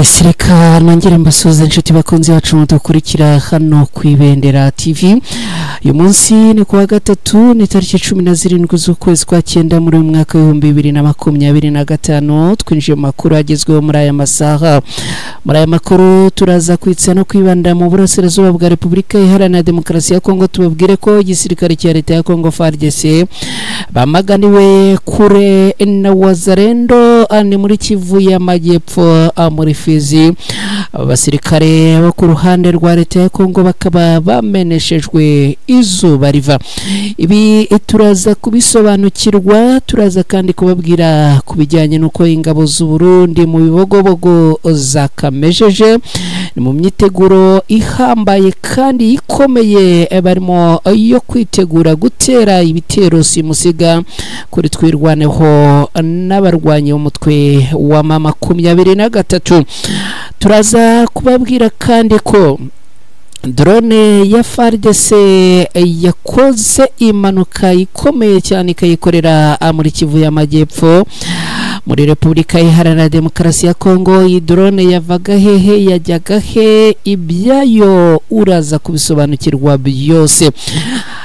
Sireka nongere mbasuze inshuti bakunzi bacu mudukurikira hano ku Ibendera TV. Uyu munsi ni kuwa gatatu ni tariki 17 z'ukwezi kwa 9 muri mwaka wa 2025. Twinjiye makuru agezweho muri aya masaha. Muri aya makuru turaza kwitsa no kwibanda mu burasirazuba bwa Repubulika Iharanira Demokarasi ya Kongo. Tubabwire ko igisirikare cya leta ya Kongo FARDC bamaganiwe kure na Wazalendo ni muri Kivu y'Amajyepfo muri Fizi. Abasirikare bo ku ruhande rwa leta ya Kongo bakaba bameneshejwe izuba riva. Ibi turaza kubisobanukirwa, turaza kandi kubabwira kubijyanye nuko ingabo z'u Burundi mu bibogobogo zakamejeje ni mu myiteguro ihambaye kandi ikomeye barimo yo kwitegura gutera ibitero simusiga kuri twirwaneho n'abarwanyi umutwe wa mama 23. Turaza kubabwira kandi ko drone ya FARDC yakoze impanuka ikomeye cyane ikayikorera muri Kivu y'Amajyepfo muri Repubulika Iharanira Demokarasi ya Kongo. Iyi drone yavaga hehe yajyaga he, ibyayo uraza kubisobanukirwa byose.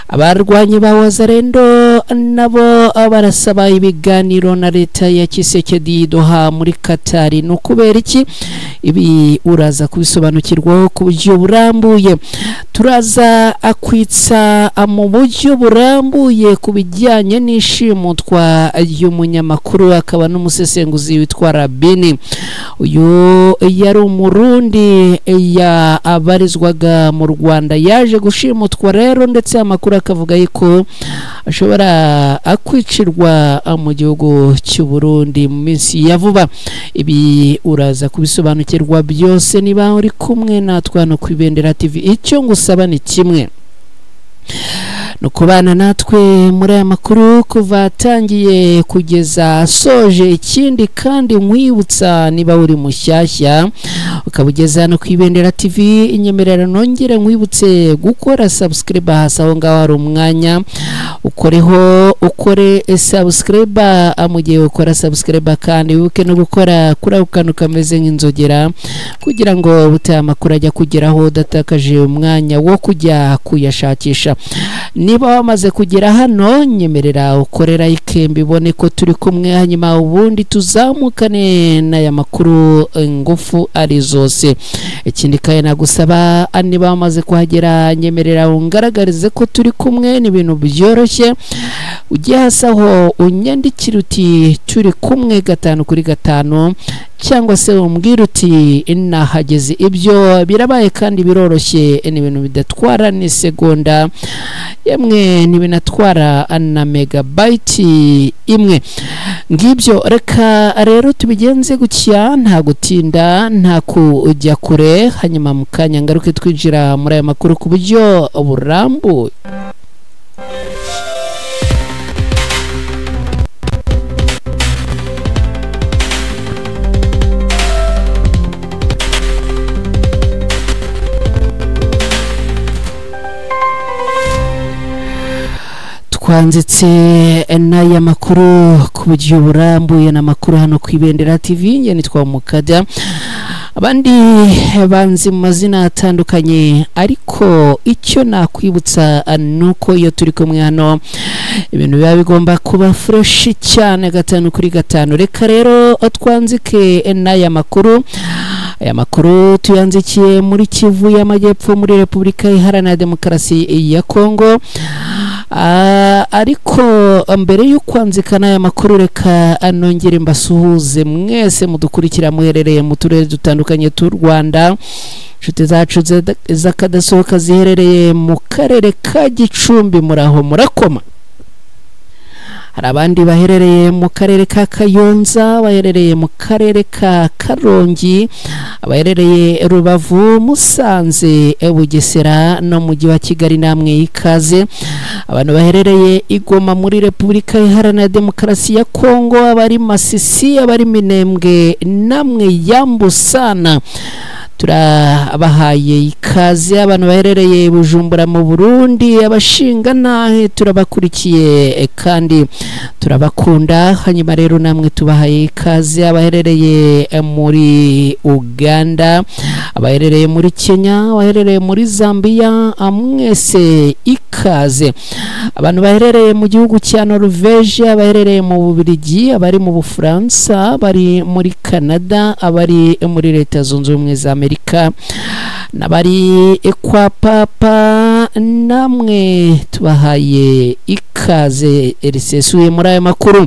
Abarwanyi ba Wazalendo nabo barasaba ibiganiro na leta ya Tshisekedi Doha muri Qatar. No kubera iki ibi uraza kubisobanukirwa ku buryo burambuye. Turaza akwitsa mu buryo burambuye kubijyanye n'ishimutwa y'umunyamakuru akaba n'umusesenguzi witwa Rabini. Uyu yari umurundi ya abarizwaga mu Rwanda, yaje gushimutwa rero ndetse amakuru akavuga yuko ashobora akwicirwa mu gihugu cy'u Burundi mu minsi ya vuba. Ibi uraza kubisobanukirwa byose niba uri kumwe natwe no ku Ibendera TV. Icyo ngusaba ni kimwe, no kubana natwe muri aya makuru kuva atangiye kugeza soje. Ikindi kandi nkwibutsa niba uri mushyashya ukabugeza no ku Ibendera TV, inyemerera nongere nkwibutse gukora subscribe hasi aho ngaho hari umwanya ukore subscribe. Mu gihe ukora subscribe kandi wibuke no gukora kuri ako kantu kameze nk'inzogera kugira ngo butaye amakuru ajya kugeraho udatakaje umwanya wo kujya kuyashakisha. Niba wamaze kugera hano nyemerera ukore like mbibone ko turi kumwe, hanyuma ubundi tuzamukane n'aya makuru ngufu ari zose. Ikindi kandi nagusaba niba wamaze kuhagera nyemerera ungaragarize ko turi kumwe, ni ibintu byoroshye. Ujye hasaho unyandikira uti turi kumwe 5 kuri 5 cyangwa se umbwira uti nahageze. Ibyo birabaye kandi biroroshye, ni ibintu bidatwara ni segonda, yemwe ni binatwara na megabyte imwe. Ngibyo reka rero tubigenze gutya, nta gutinda nta kujya kure, hanyuma mukanya ngaruke twinjira muri aya makuru ku buryo burambuye. Twanzitse n'aya makuru ku buryo burambuye n'amakuru hano ku Ibendera TV. Nge nitwa Mukada, abandi banzi mu mazina atandukanye, ariko icyo nakwibutsa nuko iyo turi kumwe hano ibintu biba bigomba kuba fresh cyane 5 kuri 5. Reka rero twanzike n'aya makuru. Aya makuru tuyanzikiye muri Kivu y'Amajyepfo muri Repubulika Iharanira Demokarasi ya Kongo. Ariko mbere yo kwanzikana aya makuru reka nongere mbasuhuze mwese mudukurikira muherereye mu turere dutandukanye t'u Rwanda. Inshuti zacu zakadasohoka ziherereye mu karere ka Gicumbi muraho murakoma. Hari abandi baherereye mu karere ka Kayonza, baherereye mu karere ka Karongi, abaherereye Rubavu, Musanze, Bugesera no mujyi wa Kigali namwe ikaze. Abantu baherereye Igoma muri Repubulika Iharanira Demokarasi ya Kongo, abari Masisi, abari Minembwe namwe Yambusana turabahaye ikaze abantu baherereye Bujumbura mu Burundi abashinga nahe turabakurikiye kandi turabakunda hanyuma rero namwe tubahaye ikaze abaherereye muri Uganda abaherereye muri Kenya abaherereye muri Zambia amwese ikaze abantu baherereye mu gihugu cya Norvège abaherereye mu Bubiligi abari mu Bufaransa bari muri Canada abari muri Leta Zunze Ubumwe za Amerika nabari kwa papa namwe tubahaye ikaze risesuye muri aya makuru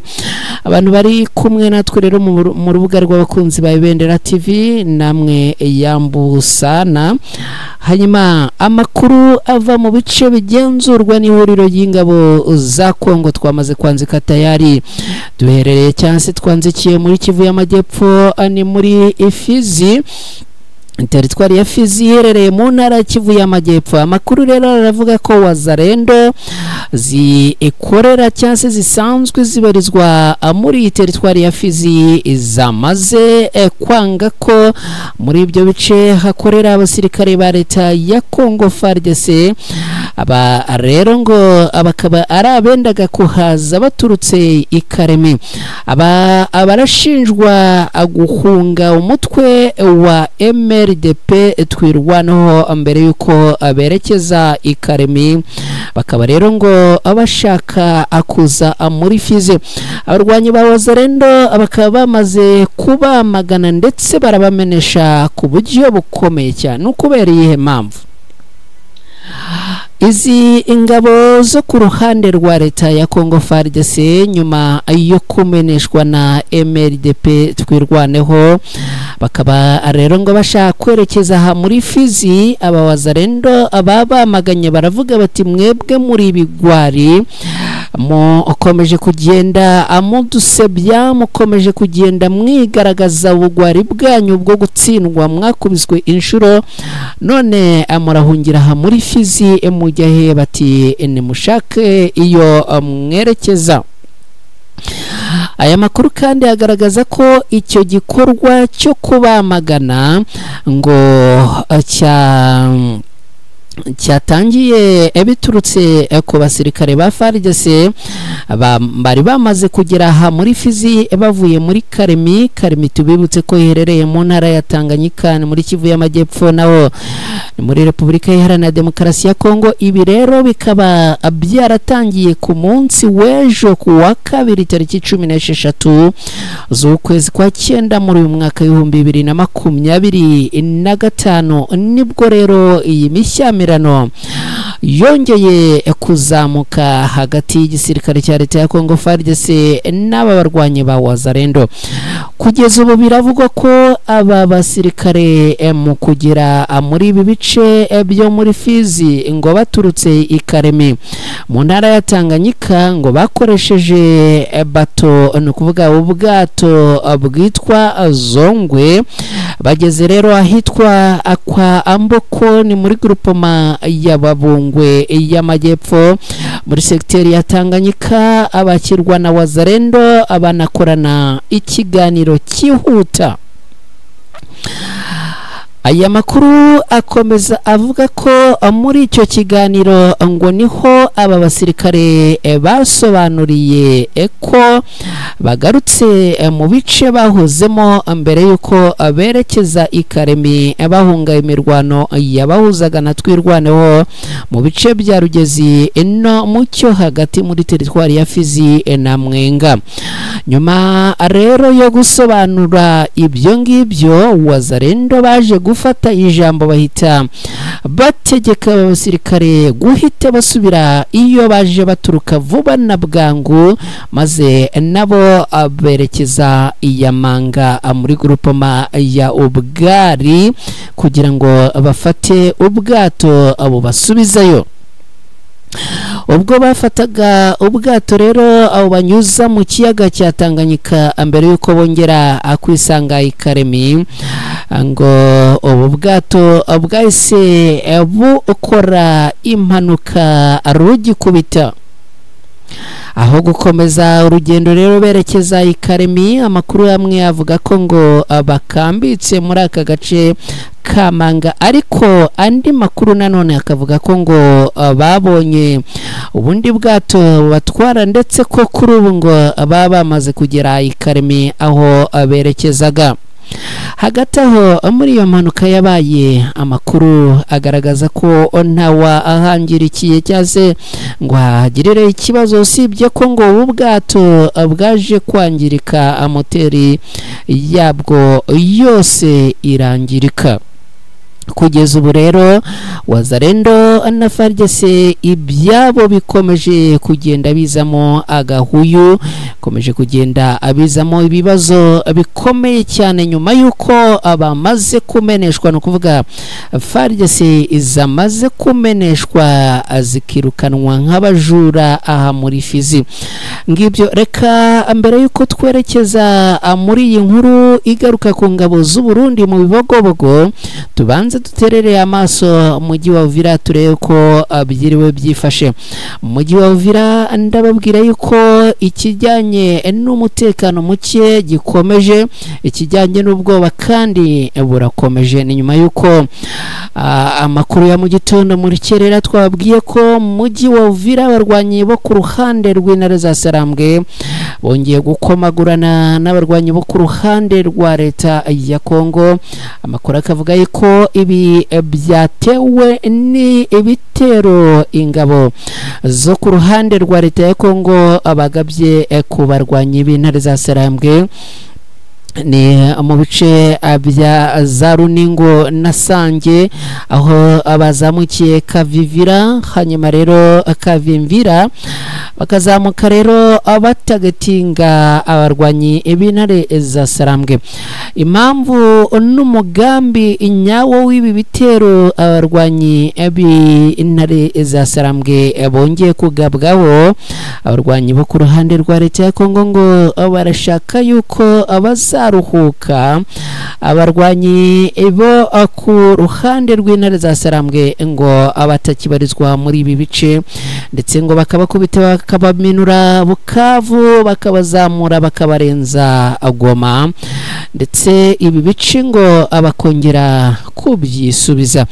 abantu bari kumwe natwe rero mu rubuga rw'abakunzi ba Ibendera TV namwe yambusana hanyuma amakuru ava mu bice bigenzurwa n'ihuriro y'ingabo za Kongo twamaze kwanzika tayari duherereye cyangwa se twanzikiye muri Kivu y'Amajyepfo ni muri Fizi teritwari ya Fizi iherereye mu ntara Kivu y'Amajyepfo amakuru rero aravuga ko Wazalendo zikorera cyangwa se zisanzwe zibarizwa muri teritwari ya Fizi zamaze kwanga ko muri ibyo bice hakorera abasirikare ba leta ya Kongo FARDC aba rero ngo abakaba ari abendaga kuhaza baturutse ikaremi abarashinjwa guhunga umutwe wa MRDP twirwanaho mbere yuko aberekeza ikaremi bakaba rero ngo abashaka akuza muri Fizi abarwanyi ba Wazalendo bakaba bamaze kubamagana ndetse barabamenesha ku buryo bukomeye cyane ukubera iyihe mpamvu izi ingabo zo ku ruhande rwa leta ya Kongo FARDC nyuma yo kumeneshwa na MRDP twirwaneho bakaba rero ngo bashaka kwerekeza muri Fizi aba Wazalendo ababamaganye baravuga bati mwebwe muri ibigwari mukomeje kugenda amudusebya mukomeje kugenda mwigaragaza ubugwari bwanyu bwo gutsindwa mwakubiswe inshuro none amurahungira muri Fizi mujyahe bati nimushake iyo mwerekeza aya makuru kandi agaragaza ko icyo gikorwa cyo kubamagana ngo cyatangiye biturutse ku basirikare ba FARDC bari bamaze kugera muri Fizi bavuye muri Karemi tubibutse ko iherereye mu ntara ya Tanganyika muri Kivu y'Amajyepfo naho muri Repubulika Iharanira Demokarasi ya Kongo ibi rero bikaba byaratangiye ku munsi w'ejo ku wa kabiri tariki 16 z'ukwezi kwa 9 muri uyu mwaka w'2025 nibwo rero iyi mishyamirano yongeye kuzamuka hagati y'igisirikare cya leta ya Kongo FARDC n'aba barwanyi ba Wazalendo kugeza ubu biravugwa ko aba basirikare mu kugera muri ibi bice byo muri Fizi ngo baturutse ikaremi mu ntara ya Tanganyika ngo bakoresheje bato no kuvuga ubwato bwitwa Zongwe bageze rero ahitwa akwa Amboko ni muri groupement ya Babungwe y'Amajyepfo muri sekiteri ya Tanganyika abakirwa na Wazalendo abanakorana ikiganiro cyihuta aya makuru akomeza avuga ko muri icyo kiganiro ngo niho aba basirikare basobanuriye ko bagarutse mu bice bahozemo mbere yuko berekeza ikaremi bahunga imirwano yabahuzaga na twirwaneho mu bice bya Rugezi no mucyo hagati muri teritwari ya Fizi na Mwenga nyuma rero yo gusobanura ibyo ngibyo Wazalendo baje gufata ijambo bahita bategeka abasirikare guhita basubira iyo baje baturuka vuba na bwangu maze nabo berekeza iyamanga muri groupement ya Ubwari kugira ngo bafate ubwato abo basubizayo ubwo bafataga ubwato rero abo banyuza mu kiyaga cya Tanganyika mbere yuko bongera akwisanga ikaremi ngo ubu bwato bwahise bukora impanuka rugikubita aho gukomeza urugendo rero berekeza i Karemi. Amakuru amwe avuga ko ngo bakambitse muri aka gace Kamanga, ariko andi makuru nanone akavuga ko ngo babonye ubundi bwato batwara, ndetse ko kuri ubu ngo baba bamaze kugera i Karemi aho berekezaga. Hagati aho muri iyo mpanuka yabaye, amakuru agaragaza ko ntawa ahangirikiye cyangwa se ngo hagirire ikibazo, usibye ko ngo ubwato bwaje kwangirika, moteri yabwo yose irangirika. Kugeza ubu rero Wazalendo na FARDC ibyabo bikomeje kugenda bizamo agahuyu, komeje kugenda abizamo ibibazo bikomeye cyane, nyuma yuko abamaze kumeneshwa, no kuvuga FARDC izamaze kumeneshwa zikirukanwa nk'abajura aha muri Fizi. Ngibyo reka mbere yuko twerekeza muri iyi nkuru igaruka ku ngabo z'u Burundi mu Bibogobogo, tubanze duterere amaso mujyi wa Uvira turebe ko byiriwe byifashe. Mujyi wa Uvira ndababwira yuko ikijyanye n'umutekano muke gikomeje, ikijyanye n'ubwoba kandi burakomeje. Ni nyuma yuko amakuru ya mu gitondo muri kerera twabwiye ko mujyi wa Uvira abarwanyi bo ku ruhande rw'intare za Sarambwe bongeye gukomagurana n'abarwanyi bo ku ruhande rwa leta ya Kongo. Amakuru akavuga yuko ibi byatewe ni ibitero ingabo zo ku ruhande rwa leta ya Kongo abagabye ku barwanyi b'intare za Sarambwe ni mu bice bya za Runingo na Sange, aho abazamukiye Kavivira, hanyuma rero Kavimvira bakazamuka rero batagatinga abarwanyi b'intare za Sarambwe. Impamvu n'umugambi nyawo w'ibi bitero abarwanyi b'intare za Sarambwe bongeye kugabwaho abarwanyi bo ku ruhande rwa leta ya Kongo, ngo barashaka yuko abazaruhuka abarwanyi bo ku ruhande rw'intare za Sarambwe ngo abatakibarizwa muri ibi bice, ndetse ngo bakabakubita bakabaminura Bukavu, bakabazamura bakabarenza Goma, ndetse ibi bice ngo abakongera kubyisubiza.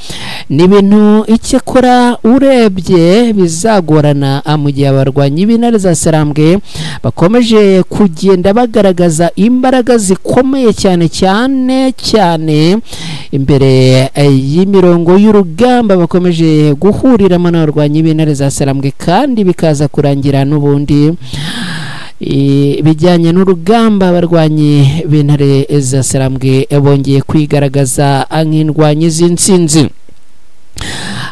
Ni ibintu icyakora urebye bizagorana mu gihe abarwanyi b'intare za Sarambwe bakomeje kugenda bagaragaza imbaraga zikomeye cyane cyane cyane imbere y'imirongo y'urugamba, bakomeje guhuriramo n'abarwanyi b'intare za Sarambwe, kandi bikaza kurangira n'ubundi bijyanye n'urugamba abarwanyi b'intare za Sarambwe bongeye kwigaragaza nk'indwanyi z'intsinzi.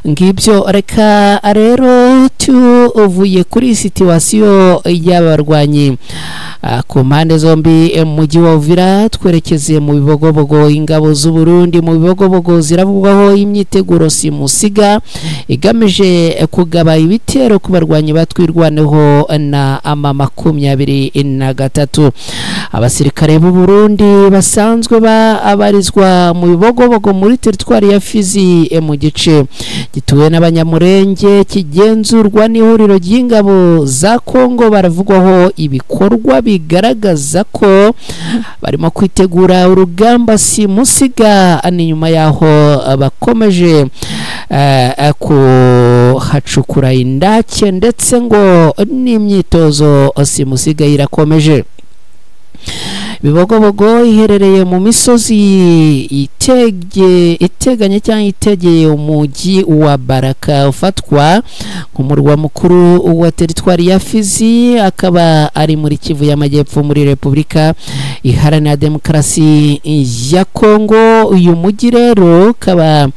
Ngibyo reka rero tuvuye kuri situwasiyo y'abarwanyi ku mpande zombi mujyi wa Uvira twerekeze mu Bibogobogo. Ingabo z'u Burundi mu Bibogobogo ziravugwaho imyiteguro simusiga igamije kugaba ibitero ku barwanyi batwirwaneho na M23. Abasirikare b'u Burundi basanzwe babarizwa mu Bibogobogo muri teritwari ya Fizi mu gice gituwe n'abanyamurenge kigenzurwa n'ihuriro ry'ingabo za Kongo, baravugwaho ibikorwa bigaragaza ko barimo kwitegura urugamba simusiga. Ni nyuma yaho bakomeje kuhacukura indake, ndetse ngo n'imyitozo simusiga irakomeje. Bibogobogo iherereye mu misozi iteganye cyangwa itegeye umujyi wa Baraka ufatwa nk'umurwa mukuru wa teritwari ya Fizi, akaba ari muri Kivu y'Amajyepfo muri Repubulika Iharanira Demokarasi ya Kongo. Uyu mujyi rero ukaba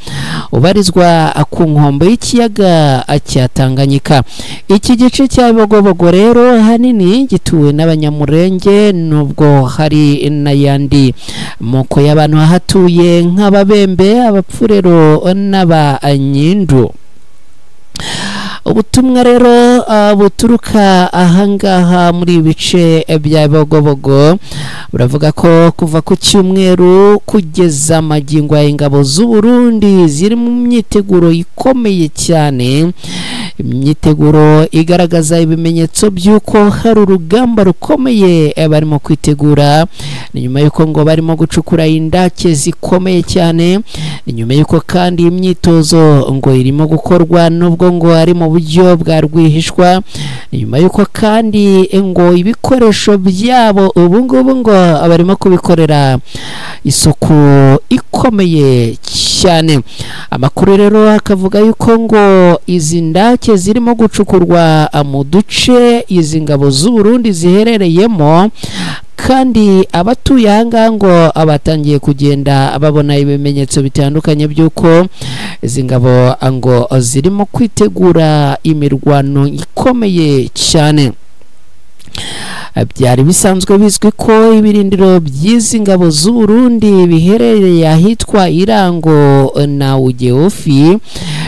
ubarizwa ku nkombe y'ikiyaga cya Tanganyika. Iki gice cya Bibogobogo rero hanini gituwe n'abanyamurenge, nubwo hari n'ayandi moko y'abantu ahatuye nk'Ababembe, Abapfurero n'Abanyindu. Ubutumwa rero buturuka ahangaha muri ibice bya Bibogobogo buravuga ko kuva ku cyumweru kugeza amagingo ya ingabo z'u Burundi ziri mu myiteguro ikomeye cyane imyiteguro igaragaza ibimenyetso by'uko hari urugamba rukomeye barimo kwitegura. Ni nyuma y'uko ngo barimo gucukura indake zikomeye cyane, ni nyuma y'uko kandi imyitozo ngo irimo gukorwa nubwo ngo ari mu buryo bwa rwihishwa, ni nyuma y'uko kandi ngo ibikoresho byabo ubu ngubu ngo barimo kubikorera isuku ikomeye cyane. Amakuru rero akavuga yuko ngo izi ndake zirimo gucukurwa mu duce izi ngabo z'u Burundi ziherereyemo, kandi abatuye ahangaha ngo abatangiye kugenda babona ibimenyetso bitandukanye by'uko izi ngabo ngo zirimo kwitegura imirwano ikomeye cyane. Byari bisanzwe bizwi ko ibirindiro by'izi ngabo z'u Burundi biherereye ahitwa Irango na Ugeofi,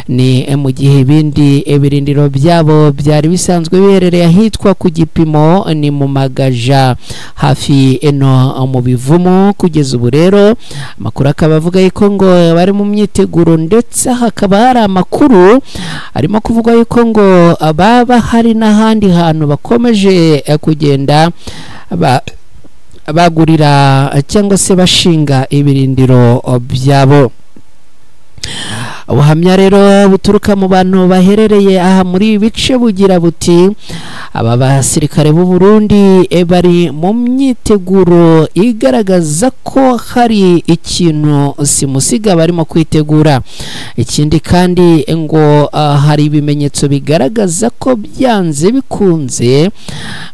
ni mu gihe ibindi ibirindiro byabo byari bisanzwe biherereye ahitwa ku Gipimo ni mu Magaja hafi eno mu Bivumu. Kugeza ubu rero amakuru akaba avuga yuko ngo bari mu myiteguro, ndetse hakaba hari amakuru arimo kuvuga yuko ngo baba hari n'ahandi hantu bakomeje kugenda bagurira cyangwa se bashinga ibirindiro byabo. Ubuhamya rero buturuka mu bantu baherereye aha muri bice bugira buti aba basirikare b'u Burundi bari mu myiteguro igaragaza ko hari ikintu simusiga barimo kwitegura. Ikindi kandi ngo hari ibimenyetso bigaragaza ko byanze bikunze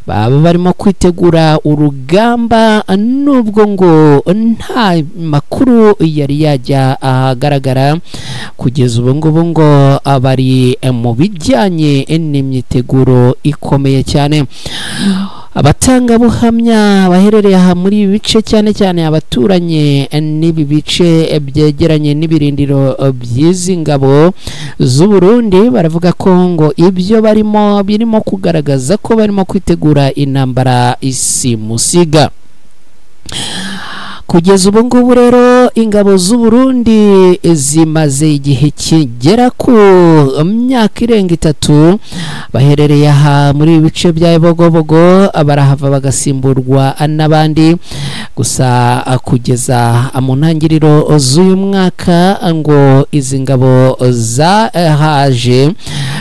baba barimo kwitegura urugamba, nubwo ngo nta makuru yari yajya ahagaragara. Kugeza ubu ngubu ngo bari mu bijyanye n'imyiteguro ikomeye cyane. Abatangabuhamya baherereye aha muri ibi bice, cyane cyane abaturanye n'ibi bice byegeranye n'ibirindiro by'izi ngabo z'u Burundi, baravuga ko ngo ibyo birimo kugaragaza ko barimo kwitegura intambara isimusiga. Kugeza ubu ngubu rero ingabo z'u Burundi zimaze igihe kigera ku myaka irenga 3 baherereye aha muri ibice bya Bogobogo, barahava bagasimburwa n'abandi. Gusa kugeza mu ntangiriro z'uyu mwaka ngo izi ngabo zahaje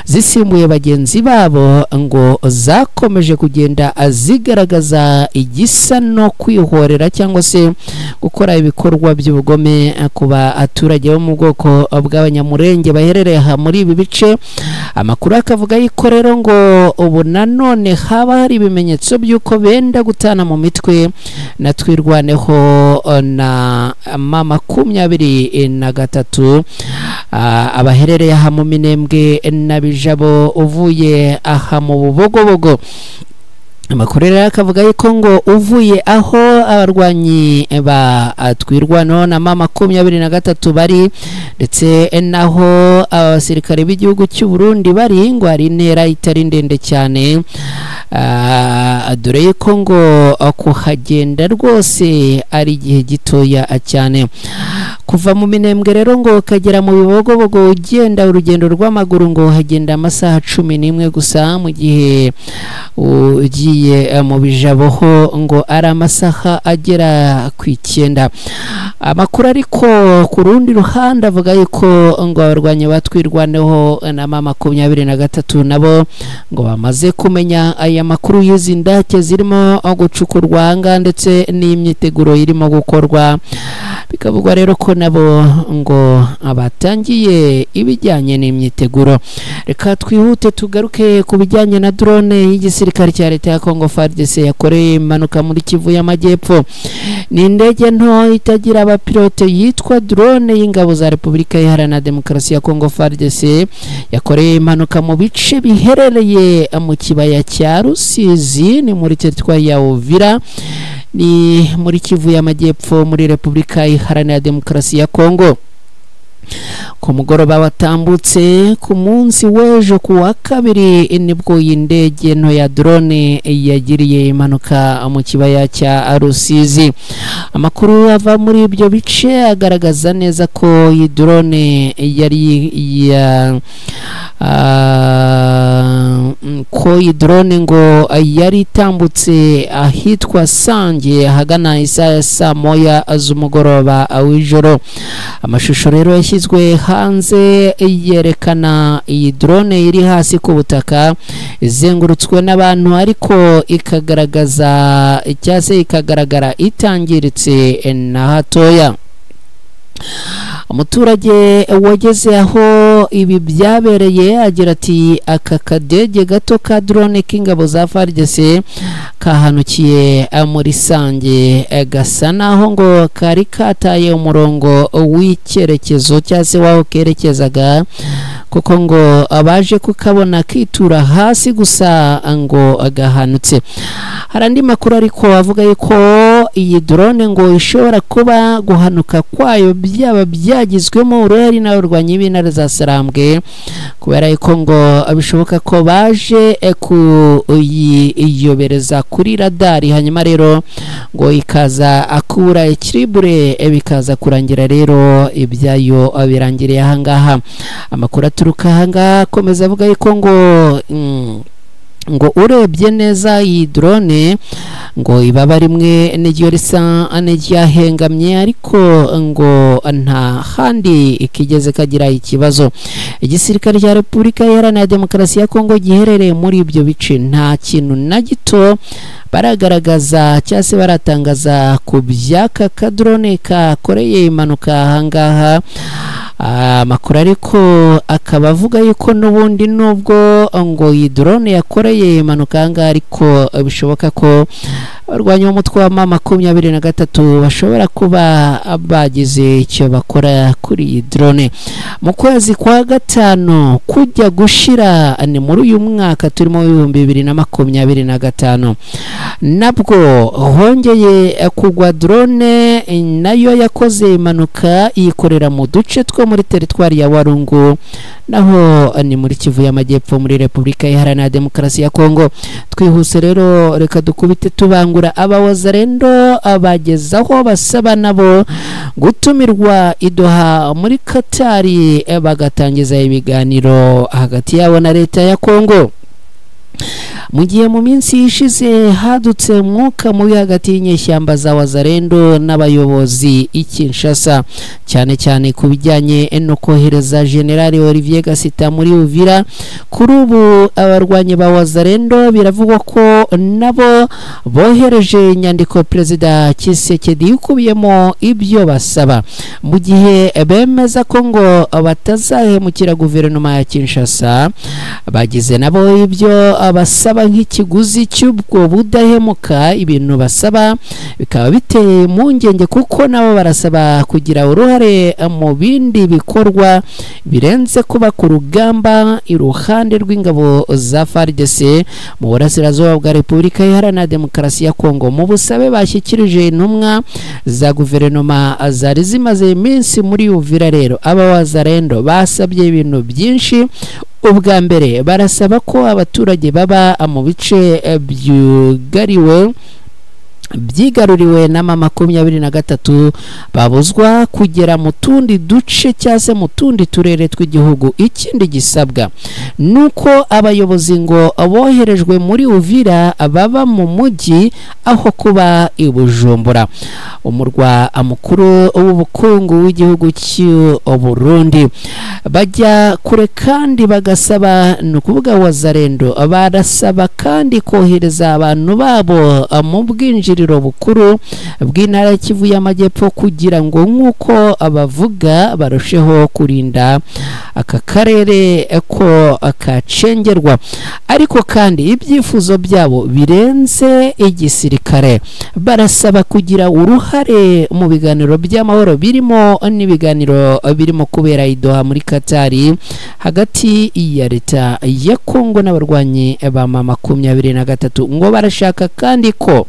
zisimbuye bagenzi babo ngo zakomeje kugenda zigaragaza igisa no kwihorera cyangwa se gukora ibikorwa by'ubugome ku baturage bo mu bwoko bw'abanyamurenge baherereye aha muri ibi bice. Amakuru akavuga yuko rero ngo ubu nanone haba hari ibimenyetso by'uko benda gutana mu mitwe na Twirwaneho na M23 abaherereye aha mu Minembwe na Bijabo uvuye aha mu Bubogobogo. Amakuru rero akavuga yuko ngo uvuye aho abarwanyi ba Twirwaneho na M23 bari, ndetse naho abasirikare b'igihugu cy'u Burundi bari, ngo ari intera itari ndende cyane. Dore yuko ngo kuhagenda rwose ari igihe gitoya cyane. Kuva mu Minembwe rero ngo ukagera mu Bibogobogo ugenda urugendo rw'amaguru ngo hagenda amasaha 11 gusa, mu gihe ugiye mu Bijabo ho ngo ari amasaha agera ku 9. Amakuru ariko ku rundi ruhande avuga yuko ngo abarwanya batwirwaneho na M23 nabo ngo bamaze kumenya aya makuru y'izi ndake zirimo gucukurwa anga ndetse n'imyiteguro irimo gukorwa. Bikavugwa rero ko nabo ngo abatangiye ibijyanye n'imyiteguro. Reka twihute tugaruke ku bijyanye na drone y'igisirikare cya leta ya Congo FARDC yakoreye impanuka muri Kivu y'Amajyepfo. Ni indege nto itagira abapilote yitwa drone y'ingabo za Repubulika Iharanira Demokarasi ya Congo FARDC yakoreye impanuka mu bice biherereye mu kibaya cya Rusizi, ni muri teritwari ya Uvira, ni muri Kivu y'Amajyepfo muri Repubulika Iharanira Demokarasi ya Congo. ku mugoroba watambutse ku munsi w'ejo ku wa kabiri nibwo y'indege nto ya drone yagiriye impanuka mu kibaya cya Rusizi. Amakuru ava muri ibyo bice agaragaza neza ko iyi drone ngo yari itambutse ahitwa Sange ahagana saa moya z'umugoroba w'ijoro. Amashusho rero yashyizwe hanze yerekana iyi drone iri hasi ku butaka izengurutswe n'abantu ariko ikagaragara itangiritse na hatoya. Umuturage wageze aho ibi byabereye agira ati aka kadege gato ka drone k'ingabo za FARDC kahanukiye muri Sange gasa naho ngo kari kataye umurongo w'icyerekezo cyase waho kerekezaga, kuko ngo abaje kukabona kitura hasi gusa ngo agahanutse. Hari andi makuru ariko avuga yuko iyi drone ngo ishobora kuba guhanuka kwayo byaba byagizwemo uruhare n'abarwanyi b'intare za Sarambwe, kubera yuko ngo bishoboka ko baje kuyiyobereza kuri radari, hanyuma rero ngo ikaza akura ekiribure bikaza kurangira rero ibyayo birangiriye ahangaha. Amakuru aturuka ahangaha akomeza avuga yuko ngo urebye neza iyi drone ngo ibaba rimwe n'iryo risa n'iryahengamye ariko ngo nta handi ikigeze kagira ikibazo. Igisirikare cya Repubulika Iharanira Demokarasi ya Kongo giherereye muri ibyo bice nta kintu na gito baragaragaza cyangwa se baratangaza ku by'aka kadrone kakoreye impanuka ahangaha. Amakuru ariko akaba avuga yuko n'ubundi nubwo ngo iyi drone yakoreye impanuka ahangaha ariko bishoboka ko abarwanyi b'umutwe wa M23 bashobora kuba bagize icyo bakora kuri iyi drone. Mu kwezi kwa gatanu kujya gushira ni muri uyu mwaka turimo 2025 nabwo hongeye kugwa drone nayo yakoze impanuka yikorera mu duce two muri teritwari ya Walungu, naho ni muri Kivu y'Amajyepfo muri Repubulika Iharanira Demokarasi ya Kongo. Twihuse rero reka dukubite tubangura abawazarendo abagezaho basaba nabo gutumirwa Doha muri Katari bagatangiza ibiganiro hagati yabo na leta ya Kongo. Mu gihe mu minsi ishize hadutse umwuka mubi hagati y'inyeshyamba za wazarendo n'abayobozi i Kinshasa, cyane cyane ku bijyanye no kohereza General Olivier Gasita muri Uvira. Kuri ubu abarwanyi ba wazarendo biravugwa ko nabo bohereje inyandiko Perezida Tshisekedi ukubiyemo ibyo basaba, mu gihe bemeza ko ngo batazahemukira guverinoma ya Kinshasa. Bagize nabo ibyo abasaba nk'ikiguzi cy'ubwo budahemuka. Ibintu basaba bikaba biteye impungenge kuko nabo barasaba kugira uruhare mu bindi bikorwa birenze kuba ku rugamba iruhande rw'ingabo za FARDC mu burasirazuba bwa Repubulika Iharanira Demokarasi ya Kongo. Mu busabe bashyikirije intumwa za guverinoma zari zimaze iminsi muri Uvira, rero abawazarendo basabye ibintu byinshi. Ubwa mbere barasaba ko abaturage baba mu bice byigaruriwe na M23 babuzwa kugera mu tundi duce cyase mu tundi turere tw'igihugu. Ikindi gisabwa nuko abayobozi ngo aboherejwe muri Uvira baba mu mujyi aho kuba i Bujumbura, umurwa mukuru w'ubukungu w'igihugu cy'u Burundi. Bajya kure kandi bagasaba no kuvuga wazarendo barasaba kandi kohereza abantu babo mu bwinjiriro bukuru bw'intara Kivu y'Amajyepfo kugira ngo nk'uko abavuga barusheho kurinda aka karere ko akacengerwa. Ariko kandi ibyifuzo byabo birenze igisirikare. Barasaba kugira uruhare mu biganiro by'amahoro birimo n'ibiganiro birimo kubera i Doha muri Katari hagati ya leta ya Kongo n'abarwanyi ba M23. Ngo barashaka kandi ko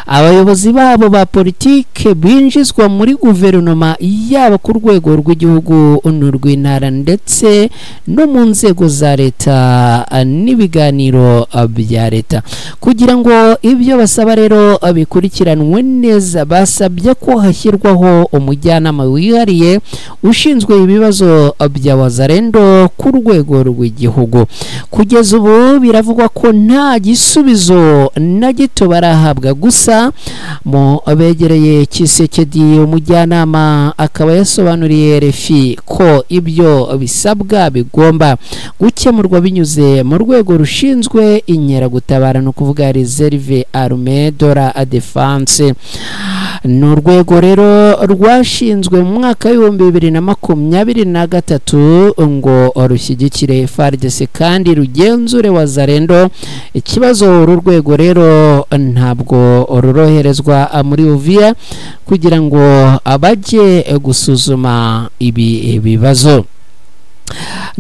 abayobozi babo ba politike binjizwa muri guverinoma yaba ku rwego rw'igihugu n'urw'intara ndetse no mu nzego za leta n'ibiganiro bya leta. Kugira ngo ibyo basaba rero bikurikiranwe neza, basabye ko hashyirwaho umujyanama wihariye ushinzwe ibibazo bya Wazalendo ku rwego rw'igihugu. Kugeza ubu biravugwa ko nta gisubizo na gito barahabwa, gusa mu begereye Tshisekedi umujyanama akaba yasobanuriye RFI ko ibyo bisabwa bigomba gukemurwa binyuze mu rwego rushinzwe inkeragutabara, no kuvuga Reserve Armée de la Défense. Ni urwego rero rwashinzwe mu mwaka w'2023 ngo rushyigikire FARDC kandi rugenzure Wazalendo. Ikibazo uru rwego rero ntabwo roroherezwa muri Uvira kugira ngo abajye gusuzuma ibi bibazo.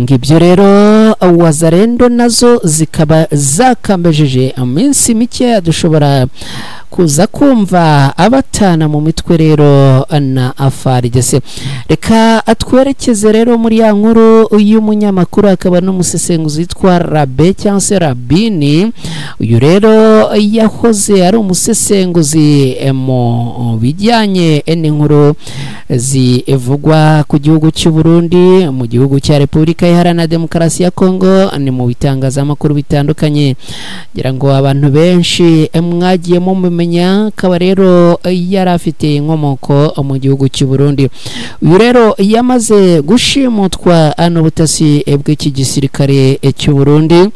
Ngibyo rero Wazalendo nazo zikaba zakambejeje iminsi mike dushobora kuza kumva abatana mu mitwe rero na FARDC. Reka atwerekeze rero muri ya nkuru y'umunyamakuru akaba n'umusesenguzi witwa Rabe cyangwa se Rabini. Uyu rero yahoze ari umusesenguzi mu bijyanye n'inkuru zivugwa ku gihugu cy'u Burundi, mu gihugu cya Repubulika Iharanira Demokarasi ya Kongo, ni mu bitangazamakuru bitandukanye. Ngira ngo abantu benshi mwagiye mumenya, akaba rero yari afite inkomoko mu gihugu cy'u Burundi. Uyu rero yamaze gushimutwa n'ubutasi bw'iki gisirikare cy'u Burundi.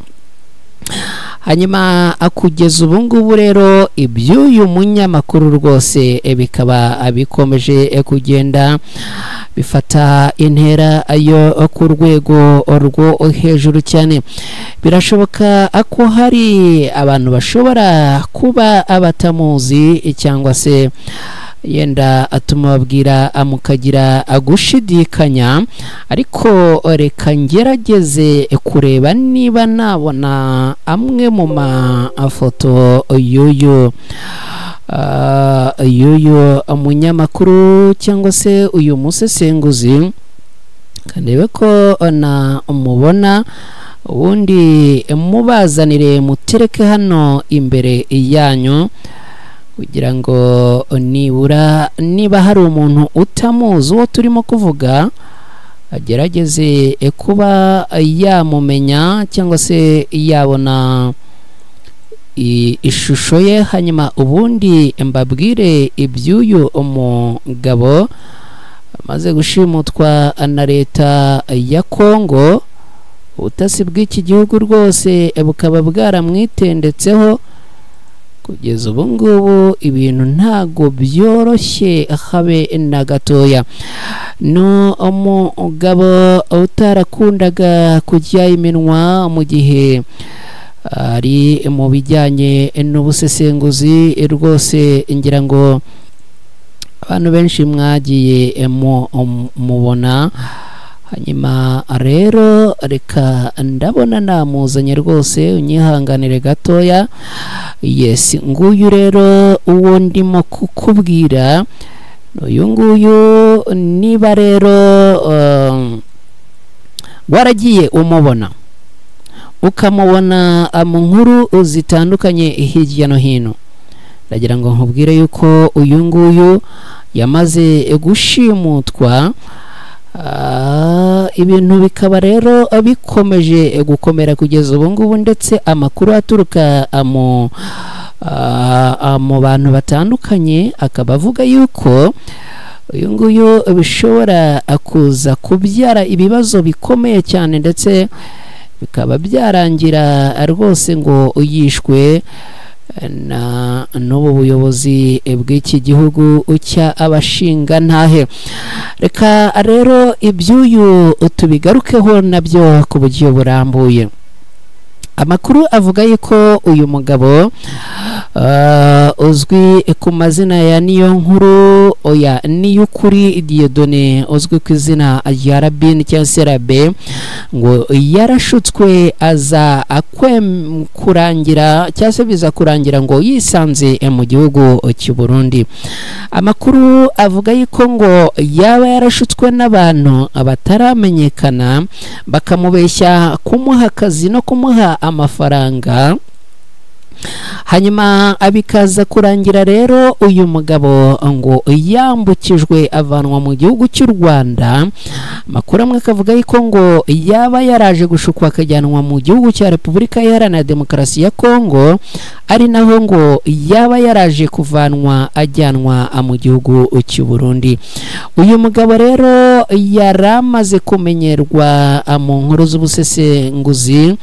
Hanyuma akugeza ubu ngubu rero iby'uyu munyamakuru rwose bikaba bikomeje kugenda bifata intera yo ku rwego rwo hejuru cyane. Birashoboka ko hari abantu bashobora kuba abatamuzi cyangwa se yenda atuma babwira mukagira gushidikanya, ariko reka ngerageze kureba niba nabona amwe mu mafoto y'uyu umunyamakuru cyangwa se uyu musesenguzi, kandebe ko namubona, ubundi mubazanire mutereke hano imbere yanyu kugira ngo nibura niba hari umuntu utamuzi uwo turimo kuvuga agerageze kuba yamumenya cyangwa se yabona ishusho ye. Hanyuma ubundi mbabwire iby'uyu umugabo amaze gushimutwa na leta ya Kongo. Ubutasi bw'iki gihugu rwose bukaba bwaramwitendetseho. Kugeza ubu ngubu ibintu ntago byoroshye habe na gatoya. No umugabo utarakundaga kujya iminwa mu gihe ari mu bijyanye n'ubusesenguzi, rwose ngira ngo abantu benshi mwagiye mubona. Hanyuma rero reka ndabona namuzanye rwose, unyihanganire gatoya. Yes, nguyu rero uwo ndimo kukubwira uyu nguyu. Niba rero waragiye umubona ukamubona mu nkuru zitandukanye hirya no hino, ndagira ngo nkubwire yuko uyu nguyu yamaze gushimutwa. Ibintu bikaba rero bikomeje gukomera kugeza ubu ngubu, ndetse amakuru aturuka mu bantu batandukanye akaba avuga yuko uyu nguyu bishobora kuza kubyara ibibazo bikomeye cyane, ndetse bikaba byarangira rwose ngo yishwe n'ubu buyobozi bw'iki gihugu cy'abashinga ntahe. Reka rero iby'uyu tubigarukeho nabyo ku buryo burambuye. Amakuru avuga yuko uyu mugabo uzwi ku mazina ya Niyonkuru Niyukuri Dieudonné uzwi ku izina rya Rabin cyangwa se Rabe ngo yarashutswe aza kurangira cyangwa se biza kurangira ngo yisanze mu gihugu cy'u Burundi. Amakuru avuga yuko ngo yaba yarashutswe n'abantu abataramenyekana bakamubeshya kumuha akazi no kumuha amafaranga, hanyuma abikaza kurangira rero uyu mugabo ngo yambukijwe avanwa mu gihugu cy'u Rwanda. Makuru amwe akavuga yuko ngo yaba yaraje gushukwa akajyanwa mu gihugu cya Repubulika Iharanira Demokarasi ya Kongo, ari naho ngo yaba yaraje kuvanwa ajyanwa mu gihugu cy'u Burundi. Uyu mugabo rero yaramaze kumenyerwa mu nkuru z'ubusesenguzi,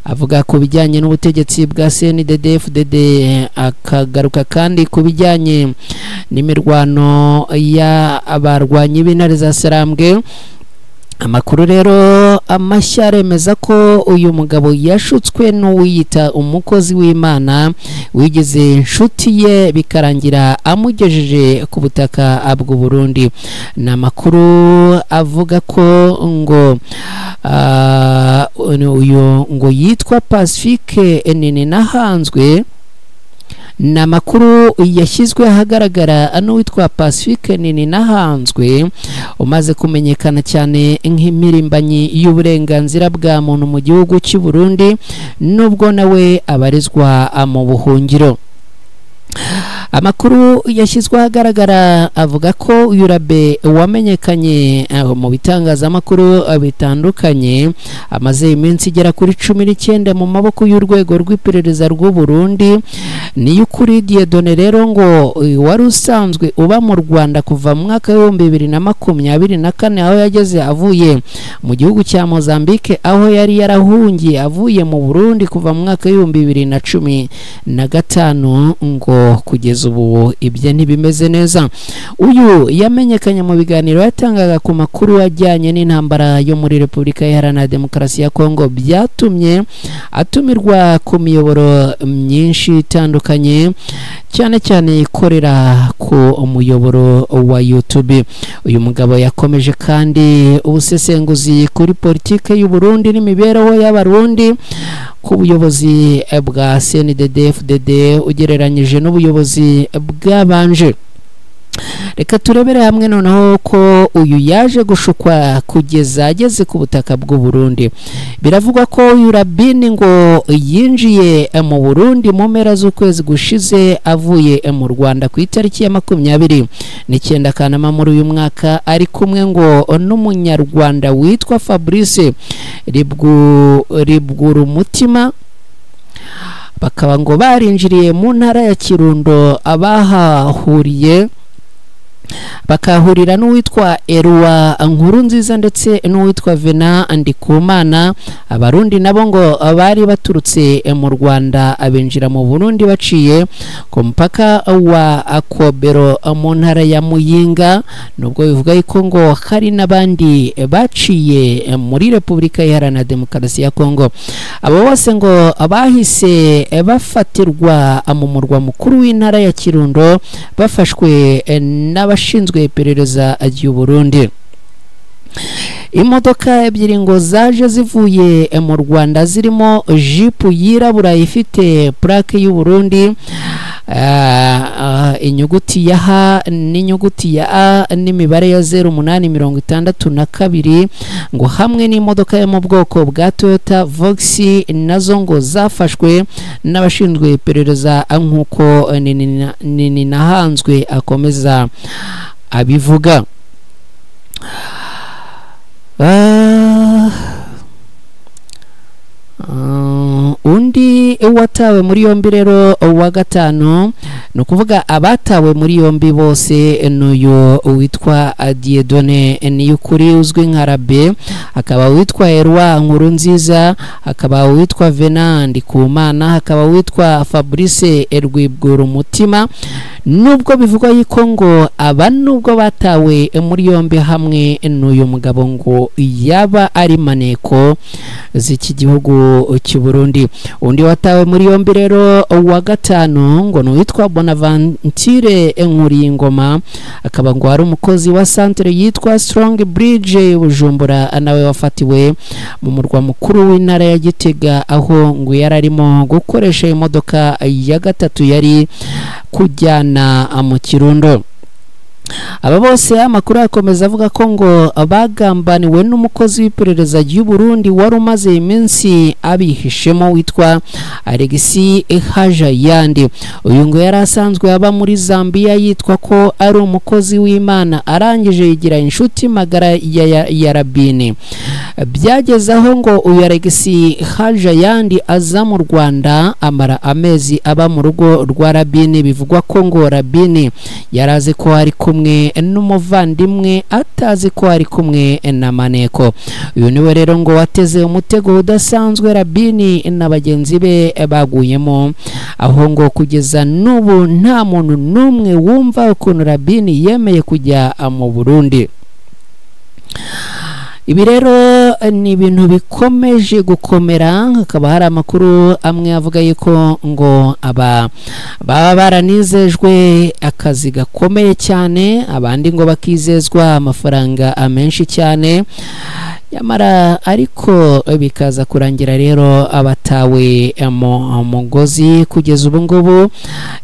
avuga ku bijyanye n'ubutegetsi bwa CNDD-FDD, akagaruka kandi ku bijyanye n'imirwano y'abarwanyi b'intare za Sarambwe. Amakuru rero amashya aremeza ko uyu mugabo yashutswe n'uwiyita umukozi w'Imana wigeze inshuti ye bikarangira amugejeje ku butaka bw'u Burundi. Ni amakuru avuga ko ngo uyu ngo yitwa Pacifique Nininahanzwe. Ni amakuru yashyizwe ahagaragara n'uwitwa Pacifique Nininahanzwe umaze kumenyekana cyane nk'impirimbanyi y'uburenganzira bwa muntu mu gihugu cy'u Burundi, nubwo nawe abarizwa mu buhungiro. Amakuru yashyizwe ahagaragara avuga ko uyu Rabe wamenyekanye mu bitangazamakuru bitandukanye amaze iminsi igera kuri 19 mu maboko y'urwego rw'iperereza rw'u Burundi. Niyukuri Dieudonné rero ngo wari usanzwe uba mu Rwanda kuva mu mwaka wa 2024 aho yageze avuye mu gihugu cya Mozambique, aho yari yarahungiye avuye mu Burundi kuva mu mwaka wa 2015 ngo kugeza ubu ibye ntibimeze neza. Uyu yamenyekanye mu biganiro yatangaga ku makuru ajyanye n'intambara yo muri Repubulika Iharanira Demokarasi ya Kongo, byatumye atumirwa ku miyoboro myinshi itandukanye, cyane cyane ikorera ku umuyoboro wa YouTube. Uyu mugabo yakomeje kandi ubusesenguzi kuri politike y'u Burundi n'imibereho y'abarundi ku buyobozi bwa CNDD-FDD ugereranyije n'ubuyobozi bwabanje. Reka turebere hamwe noneho ko uyu yaje gushukwa kugeza ageze ku butaka bw'u Burundi. Biravugwa ko uyu Rabin ngo yinjiye mu Burundi mu mpera z'ukwezi gushize avuye mu Rwanda ku itariki ya 29 Kanama muri uyu mwaka, ari kumwe ngo n'umunyarwanda witwa Fabrice Ribwurumutima. Bakaba ngo barinjiriye mu ntara ya Kirundo, abahahuriye bakahurira n'uwitwa Erwa Nkurunziza ndetse n'uwitwa Vena Ndikumana. Abarundi nabo ngo bari baturutse mu Rwanda abinjira mu Burundi baciye ku mpaka wa Akobero mu ntara ya Muyinga, nubwo bivuga ko ngo hari n'abandi baciye muri Repubulika Iharanira Demokarasi ya Kongo. Abo bose ngo bahise bafatirwa mu murwa mukuru w'intara ya Kirundo, bafashwe n'abashinzwe iperereza ry'u Burundi. Imodoka ebyiri ngo zaje zivuye mu Rwanda zirimo Jeep yirabura ifite plaque y'u Burundi, inyuguti ya H n'inyuguti ya A n'imibare ya 0862 ngo hamwe n'imodoka yo mu bwoko bwa Toyota Vox, nazo ngo zafashwe n'abashinzwe iperereza nk'uko Nininahanzwe akomeza abivuga. Undi watawe muri yombi rero wa gatanu, no kuvuga abatawe muri yombi bose n'uyu witwa Dieudonné Niyukuri uzwi nka Rabe, akaba witwa Erwa Nkurunziza, akaba witwa Vena Ndikumana, akaba witwa Fabrice Ribwurumutima. Nubwo bivugwa yuko ngo aba nubwo batawe muri yombi hamwe n'uyu mugabo ngo yaba ari maneko z'iki gihugu cy'u Burundi. Undi watawe muri yombi rero wa gatanu ngo n'uwitwa Bonaventure Nkuriyingoma akaba ngo ari umukozi wa centre yitwa Strong Bridge Bujumbura nawe wafatiwe mu murwa mukuru w'intara ya Gitega aho ngo yararimo gukoresha imodoka ya gatatu yari kujyana mu Kirundo. Aba bose amakuru akomeza avuga ko ngo bagambaniwe n'umukozi w'iperereza y'u Burundi wari umaze iminsi abihishemo witwa Alexis Hajayandi. Uyu ngo yari asanzwe aba muri Zambia yitwa ko ari umukozi w'Imana arangije yigira inshuti magara ya Rabini. Byageze aho ngo uyu Alexis Hajayandi aza mu Rwanda amara amezi aba mu rugo rwa Rabini. Bivugwa ko ngo Rabini yarazi ko ari kumwe n'umuvandimwe atazi ko ari kumwe na Maneko. Uyu niwe rero ngo wateze umutego udasanzwe Rabini na bagenzi be baguyemo, aho ngo kugeza n'ubu nta muntu n'umwe wumva ukuntu Rabini yemeye kujya mu Burundi. Ibi rero ni ibintu bikomeje gukomera. Hakaba hari amakuru amwe avuga yuko ngo baba baranizejwe akazi gakomeye cyane, abandi ngo bakizezwa amafaranga menshi cyane, yamara ariko bikaza kurangira rero abatawe mu mugozi. Kugeza ubu ngubu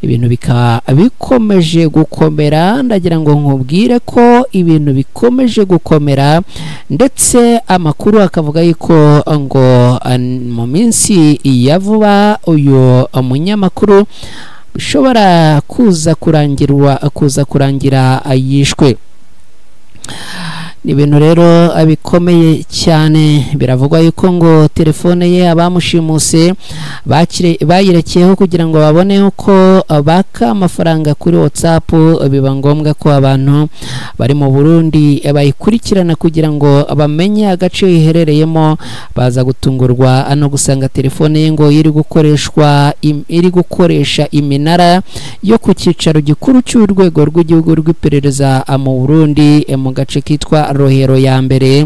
ibintu bikaba bikomeje gukomera. Ndagira ngo nkubwire ko ibintu bikomeje gukomera, ndetse amakuru akavuga yuko ngo mu minsi ya vuba uyu munyamakuru bishobora kuza kurangira yishwe. Ni ibintu rero bikomeye cyane. Biravugwa yuko ngo telefone ye abamushimuse bayirekeyeho kugira ngo babone uko baka amafaranga kuri WhatsApp. Biba ngombwa ko abantu bari mu Burundi bayikurikirana kugira ngo bamenye agace iherereyemo. Baza gutungurwa no gusanga telefone ye ngo iri gukoresha iminara yo ku cyicaro gikuru cy'urwego rw'igihugu rw'iperereza mu Burundi mu gace kitwa Rohero ya mbere.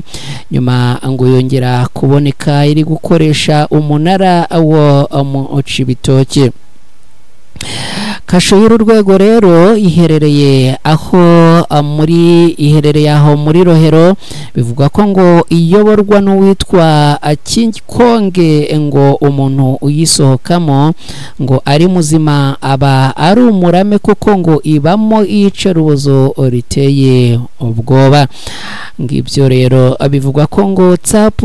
Nyuma ngo yongera kuboneka iri gukoresha umunara wo mu Cibitoke. Kasho y'uru rwego rero iherereye aho muri Rohero. Bivugwa ko ngo iyoborwa n'uwitwa King Konge, ngo umuntu uyisohokamo ngo ari muzima aba ari umurame kuko ngo ibamo iyicarubozo riteye ubwoba. Ngibyo rero bivugwa ko ngo WhatsApp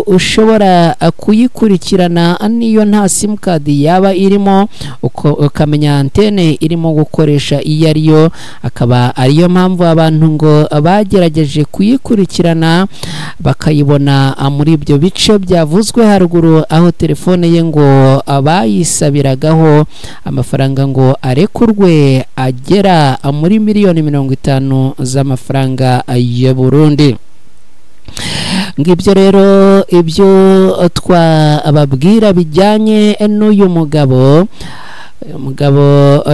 ushobora kuyikurikirana niyo nta SIM card yaba irimo, ukamenya antene irimo gukoresha iyo ariyo. Akaba ariyo mpamvu abantu ngo bagerageje kuyikurikirana bakayibona muri ibyo bice byavuzwe haruguru, aho telefone ye ngo abayisabiragaho amafaranga ngo arekurwe agera muri miliyoni 50 z'amafaranga ya Burundi. Ngibyo rero ibyo twababwira bijyanye n'uyu mugabo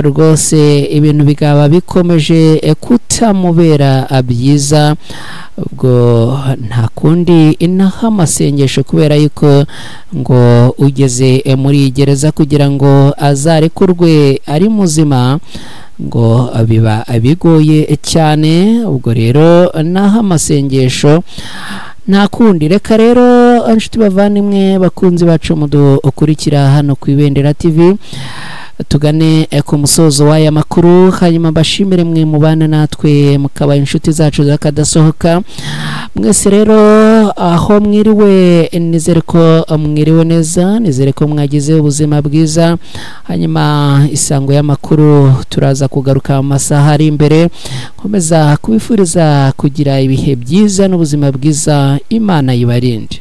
rwose ibintu bikaba bikomeje kutamubera byiza. Ubwo nta kundi inaha amasengesho, kubera yuko ngo ugeze muri gereza kugira ngo azarekurwe ari muzima ngo biba bigoye cyane. Ubwo rero naho amasengesho nta kundi. Reka rero inshuti bavandimwe bakunzi bacu mudukurikira hano ku Ibendera TV, tugane ku musozo w'aya makuru. Hanyuma bashimire mwe mubana natwe mukaba inshuti zacu zakadasohoka. Mwese rero aho mwiriwe, nizere ko mwiriwe neza, nizere ko mwagize ubuzima bwiza. Hanyuma isango y'amakuru turaza kugaruka mu masaha ari imbere. Nkomeza kubifuriza kugira ibihe byiza n'ubuzima bwiza. Imana yibarinde.